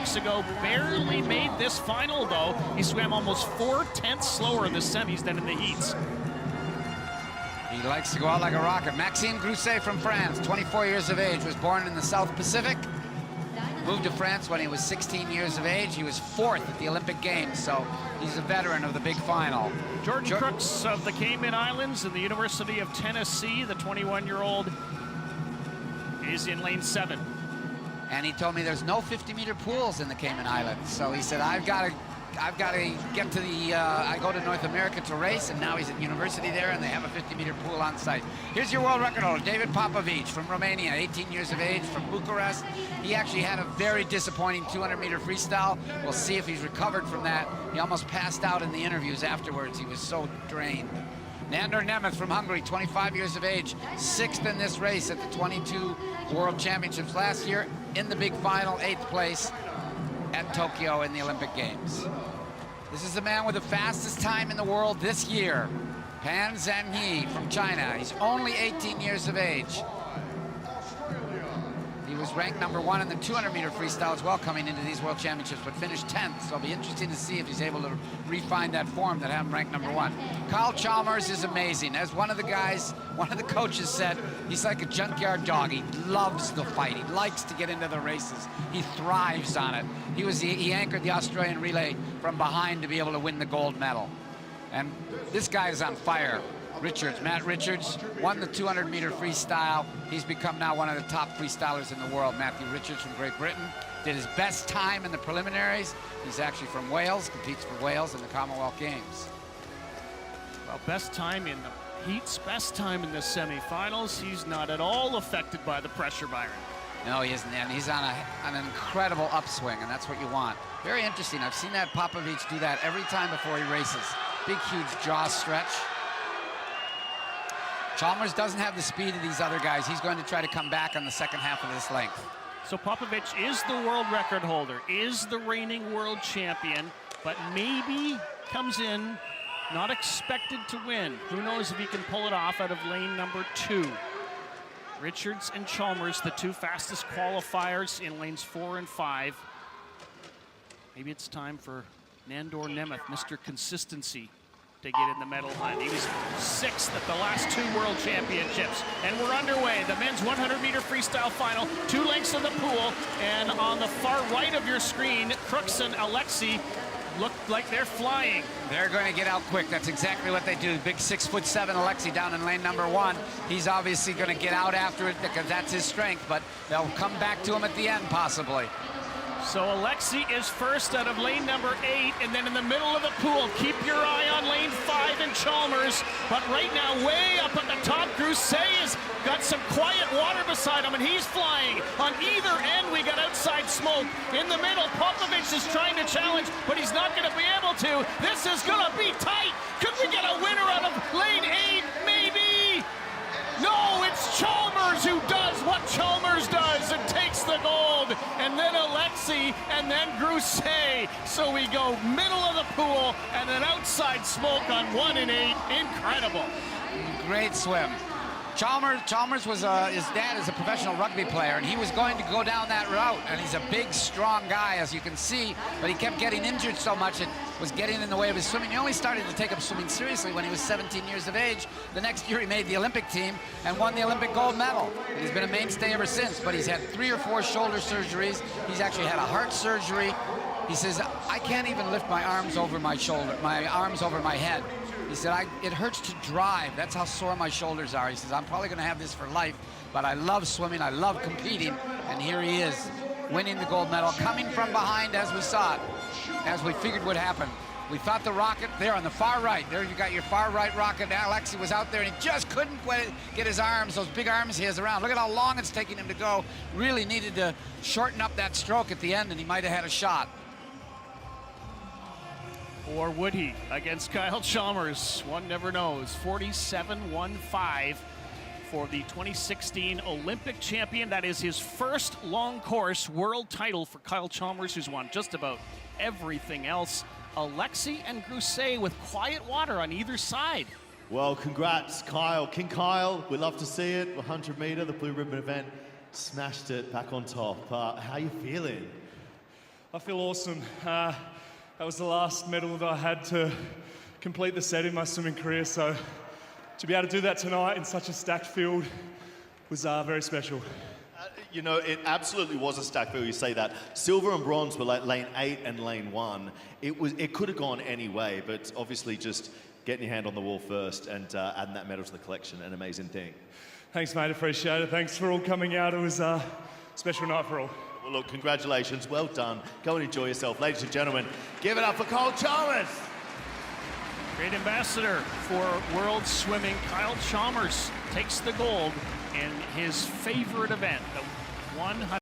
weeks ago. Barely made this final, though. He swam almost 4/10 slower in the semis than in the heats. He likes to go out like a rocket. Maxime Grousset from France, 24 years of age, was born in the South Pacific. Moved to France when he was 16 years of age. He was 4th at the Olympic Games, so he's a veteran of the big final. Jordan Crooks of the Cayman Islands and the University of Tennessee, the 21-year-old, is in lane 7. And he told me there's no 50-meter pools in the Cayman Islands. So he said, I've got to get to the, I go to North America to race, and now he's at university there, and they have a 50-meter pool on site. Here's your world record holder, David Popovic from Romania, 18 years of age, from Bucharest. He actually had a very disappointing 200-meter freestyle. We'll see if he's recovered from that. He almost passed out in the interviews afterwards. He was so drained. Nandor Nemeth from Hungary, 25 years of age, 6th in this race at the 22 World Championships last year. In the big final, 8th place at Tokyo in the Olympic Games. This is the man with the fastest time in the world this year, Pan Zhangyi from China. He's only 18 years of age. He was ranked #1 in the 200-meter freestyle as well coming into these World Championships, but finished 10th, so it'll be interesting to see if he's able to refine that form that had him ranked #1. Kyle Chalmers is amazing. As one of the coaches said, he's like a junkyard dog. He loves the fight. He likes to get into the races. He thrives on it. He anchored the Australian relay from behind to be able to win the gold medal. And this guy is on fire. Matt Richards, won the 200-meter freestyle. He's become now one of the top freestylers in the world. Matthew Richards from Great Britain did his best time in the preliminaries. He's actually from Wales, competes for Wales in the Commonwealth Games. Well, best time in the heats, best time in the semifinals. He's not at all affected by the pressure, Byron. No, he isn't, and he's on an incredible upswing, and that's what you want. Very interesting. I've seen that Popovic do that every time before he races. Big, huge jaw stretch. Chalmers doesn't have the speed of these other guys. He's going to try to come back on the second half of this length. So Popovic is the world record holder, is the reigning world champion, but maybe comes in not expected to win. Who knows if he can pull it off out of lane #2. Richards and Chalmers, the 2 fastest qualifiers in lanes 4 and 5. Maybe it's time for Nandor Nemeth, Mr. Consistency, to get in the medal hunt. He was 6th at the last 2 World Championships. And we're underway. The men's 100-meter freestyle final, 2 lengths of the pool. And on the far right of your screen, Crooks and Alexi look like they're flying. They're going to get out quick. That's exactly what they do. Big 6'7" Alexi down in lane #1. He's obviously going to get out after it because that's his strength, but they'll come back to him at the end, possibly. So Alexi is first out of lane #8, and then in the middle of the pool, keep your eye on lane 5 and Chalmers. But right now, way up at the top, Grousset has got some quiet water beside him, and he's flying. On either end, we got outside smoke. In the middle, Popovic is trying to challenge, but he's not going to be able to. This is going to be tight. Could we get a winner out of lane 8, maybe? No, it's Chalmers who does what Chalmers does and takes the gold. And then Alexi, and then Grousset. So we go middle of the pool, and then outside smoke on 1 and 8. Incredible. Great swim. Chalmers was his dad is a professional rugby player, and he was going to go down that route, and he's a big, strong guy, as you can see, but he kept getting injured so much it was getting in the way of his swimming. He only started to take up swimming seriously when he was 17 years of age. The next year he made the Olympic team and won the Olympic gold medal. And he's been a mainstay ever since, but he's had 3 or 4 shoulder surgeries. He's actually had a heart surgery. He says, I can't even lift my arms over my shoulder, my arms over my head. He said, it hurts to drive. That's how sore my shoulders are. He says, I'm probably going to have this for life, but I love swimming. I love competing. And here he is, winning the gold medal, coming from behind as we saw it, as we figured would happen. We thought the rocket there on the far right. There you got your far right rocket. Alexi was out there, and he just couldn't get his arms, those big arms he has around. Look at how long it's taking him to go. Really needed to shorten up that stroke at the end, and he might have had a shot. Or would he against Kyle Chalmers? One never knows. 47.15 for the 2016 Olympic champion. That is his first long course world title for Kyle Chalmers, who's won just about everything else. Alexi and Grousset with quiet water on either side. Well, congrats, Kyle. King Kyle, we love to see it. 100 meter, the blue ribbon event, smashed it back on top. How you feeling? I feel awesome. That was the last medal that I had to complete the set in my swimming career, so to be able to do that tonight in such a stacked field was very special. You know, it absolutely was a stacked field, you say that. Silver and bronze were like lane 8 and lane 1. It could have gone any way, but obviously just getting your hand on the wall first and adding that medal to the collection, an amazing thing. Thanks, mate. Appreciate it. Thanks for all coming out. It was a special night for all. Well, look, congratulations. Well done. Go and enjoy yourself. Ladies and gentlemen, give it up for Chalmers. Great ambassador for world swimming. Kyle Chalmers takes the gold in his favorite event, the 100.